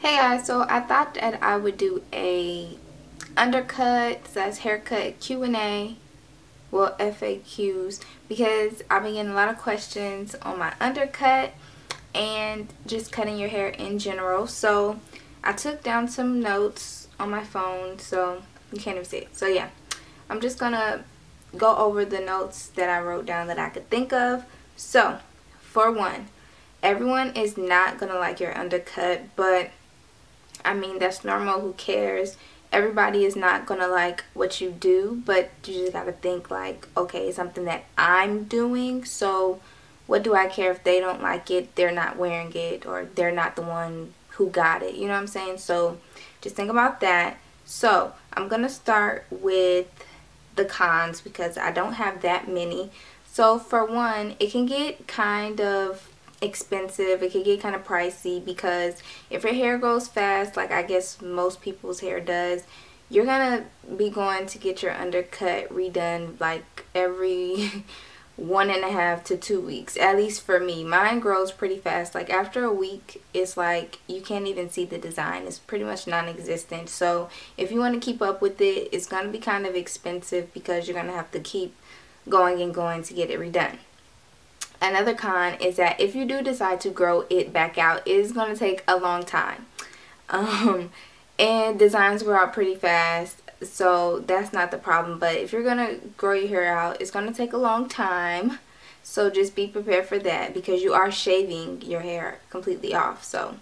Hey guys, so I thought that I would do a undercut slash haircut Q&A, well FAQs, because I've been getting a lot of questions on my undercut and just cutting your hair in general. So I took down some notes on my phone, so you can't even see it. So yeah, I'm just gonna go over the notes that I wrote down that I could think of. So for one, everyone is not gonna like your undercut, but I mean, that's normal. Who cares? Everybody is not gonna like what you do, but you just gotta think like, okay, it's something that I'm doing, so what do I care if they don't like it? They're not wearing it, or they're not the one who got it. You know what I'm saying? So just think about that. So I'm gonna start with the cons because I don't have that many. So for one, it can get kind of expensive. It can get kind of pricey because if your hair grows fast, like I guess most people's hair does, you're gonna be going to get your undercut redone like every 1.5 to 2 weeks, at least for me. Mine grows pretty fast. Like after a week, it's like you can't even see the design. It's pretty much non-existent. So if you want to keep up with it, it's gonna be kind of expensive because you're gonna have to keep going and going to get it redone. Another con is that if you do decide to grow it back out, it is going to take a long time. And designs grow out pretty fast, so that's not the problem. But if you're going to grow your hair out, it's going to take a long time. So just be prepared for that because you are shaving your hair completely off. So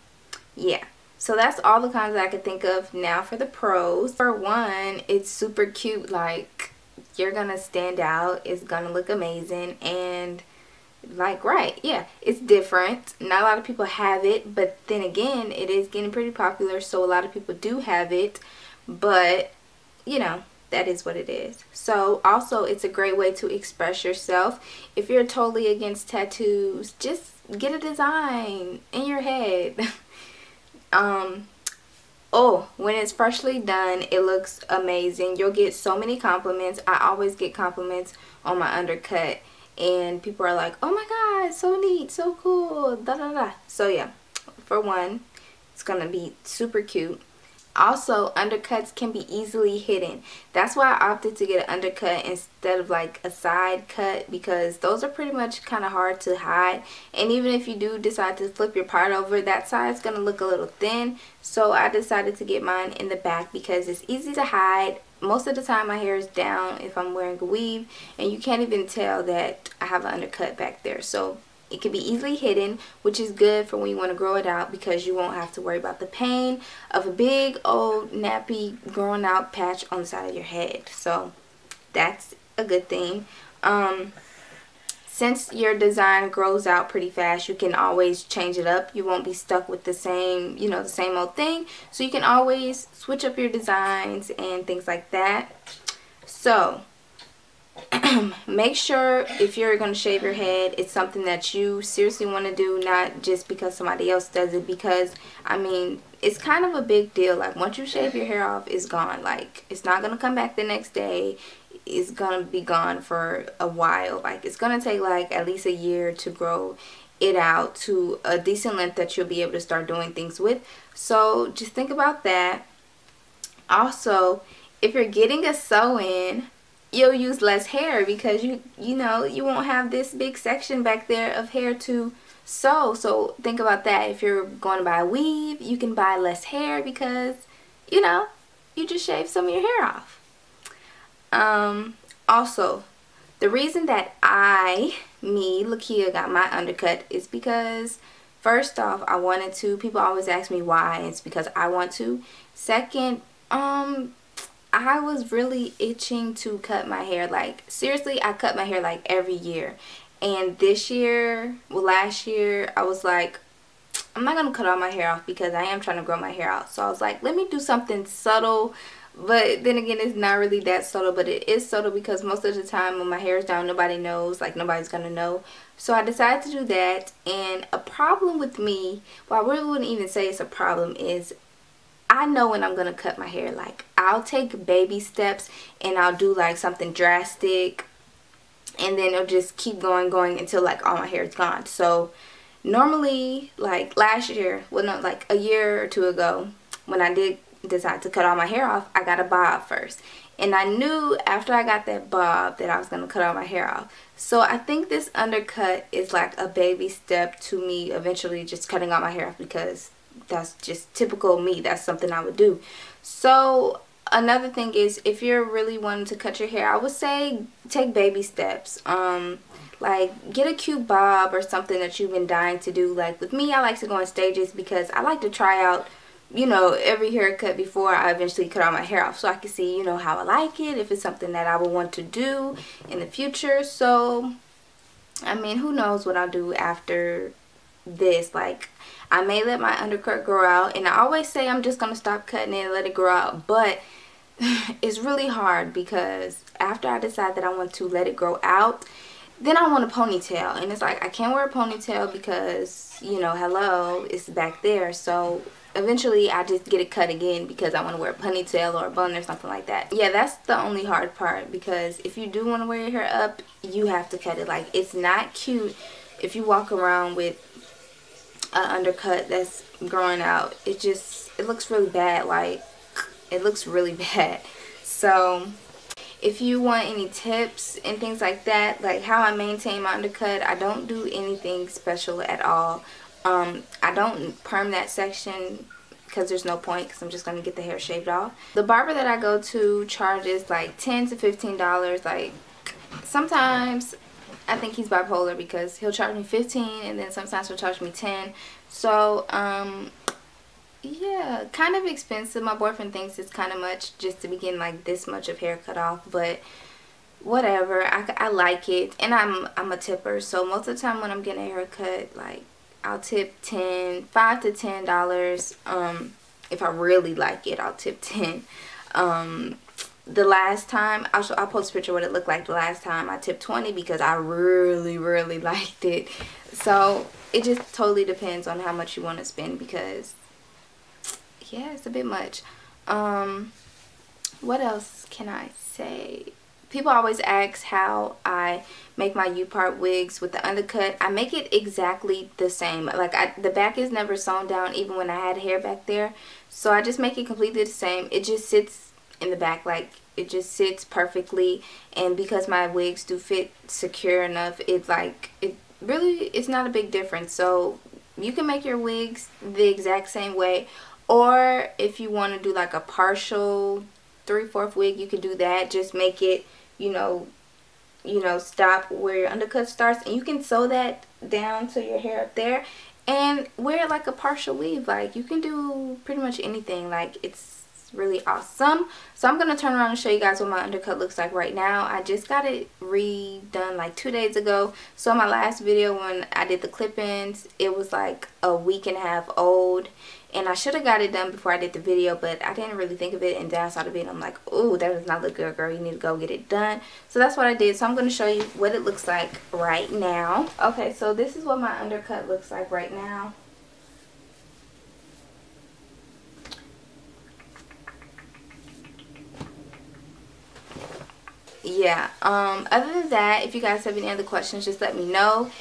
yeah. So that's all the cons that I could think of. Now for the pros. For one, it's super cute. Like, you're going to stand out. It's going to look amazing. And like, right, yeah, it's different. Not a lot of people have it, but then again, it is getting pretty popular, so a lot of people do have it. But you know, that is what it is. So also, it's a great way to express yourself. If you're totally against tattoos, just get a design in your head. Oh, when it's freshly done, it looks amazing. You'll get so many compliments. I always get compliments on my undercut, and people are like, oh my god, so neat, so cool, da da da. So yeah, for one, it's gonna be super cute. Also, undercuts can be easily hidden. That's why I opted to get an undercut instead of like a side cut, because those are pretty much kind of hard to hide. And even if you do decide to flip your part over, that side's gonna look a little thin. So I decided to get mine in the back because it's easy to hide. Most of the time my hair is down if I'm wearing a weave, and you can't even tell that I have an undercut back there. So it can be easily hidden, which is good for when you want to grow it out because you won't have to worry about the pain of a big old nappy growing out patch on the side of your head. So that's a good thing. Since your design grows out pretty fast, you can always change it up. You won't be stuck with the same, you know, the same old thing. So you can always switch up your designs and things like that. So make sure if you're going to shave your head, it's something that you seriously want to do, not just because somebody else does it. Because I mean, it's kind of a big deal. Like once you shave your hair off, it's gone. Like it's not going to come back the next day. It's going to be gone for a while. Like it's going to take like at least a year to grow it out to a decent length that you'll be able to start doing things with. So just think about that. Also, if you're getting a sew-in, you'll use less hair because you know, you won't have this big section back there of hair to sew. So think about that. If you're going to buy a weave, you can buy less hair because, you know, you just shave some of your hair off. Also, the reason that Lakia, got my undercut is because, first off, I wanted to. People always ask me why. It's because I want to. Second, I was really itching to cut my hair. Like seriously, I cut my hair like every year. And this year, well last year, I was like, I'm not going to cut all my hair off because I am trying to grow my hair out. So I was like, let me do something subtle. But then again, it's not really that subtle, but it is subtle because most of the time when my hair is down, nobody knows. Like nobody's going to know. So I decided to do that. And a problem with me, well I really wouldn't even say it's a problem, is I know when I'm going to cut my hair. Like I'll take baby steps and I'll do like something drastic, and then it'll just keep going until like all my hair is gone. So Normally, like last year, well not like a year or two ago, when I did decide to cut all my hair off, I got a bob first. And I knew after I got that bob that I was going to cut all my hair off. So I think this undercut is like a baby step to me eventually just cutting all my hair off, because that's just typical me. That's something I would do. So another thing is, if you're really wanting to cut your hair, I would say take baby steps. Like get a cute bob or something that you've been dying to do. Like with me, I like to go in stages because I like to try out, you know, every haircut before I eventually cut all my hair off, so I can see, you know, how I like it, if it's something that I would want to do in the future. So I mean, who knows what I'll do after this. Like, I may let my undercut grow out, and I always say I'm just gonna stop cutting it and let it grow out, but it's really hard because after I decide that I want to let it grow out, then I want a ponytail, and it's like I can't wear a ponytail because, you know, hello, it's back there. So eventually I just get it cut again because I want to wear a ponytail or a bun or something like that. Yeah, that's the only hard part, because if you do want to wear your hair up, you have to cut it. Like, it's not cute if you walk around with an undercut that's growing out. It looks really bad. Like, it looks really bad. So if you want any tips and things like that, like how I maintain my undercut, I don't do anything special at all. I don't perm that section because there's no point, because I'm just going to get the hair shaved off. The barber that I go to charges like $10 to $15. Like, sometimes I think he's bipolar because he'll charge me $15 and then sometimes he'll charge me $10. So, yeah, kind of expensive. My boyfriend thinks it's kind of much just to be getting like this much of hair cut off, but whatever. I like it, and I'm a tipper, so most of the time when I'm getting a haircut, like, I'll tip $5 to $10. If I really like it, I'll tip 10. The last time, I'll post a picture of what it looked like the last time. I tipped 20 because I really liked it. So it just totally depends on how much you want to spend, because yeah, it's a bit much. What else can I say? People always ask how I make my U-part wigs with the undercut. I make it exactly the same. Like, the back is never sewn down even when I had hair back there. So I just make it completely the same. It just sits in the back, like, it just sits perfectly. And because my wigs do fit secure enough, it's not a big difference. So you can make your wigs the exact same way. Or if you want to do like a partial 3/4 wig, you could do that. Just make it, you know, stop where your undercut starts, and you can sew that down to your hair up there and wear it like a partial weave. Like, you can do pretty much anything. Like, it's really awesome. So I'm going to turn around and show you guys what my undercut looks like right now. I just got it redone like 2 days ago. So in my last video when I did the clip-ins, it was like a week and a half old. And I should have got it done before I did the video, but I didn't really think of it. And then I saw the video and I'm like, ooh, that does not look good, girl. You need to go get it done. So that's what I did. So I'm going to show you what it looks like right now. Okay, so this is what my undercut looks like right now. Yeah, other than that, if you guys have any other questions, just let me know.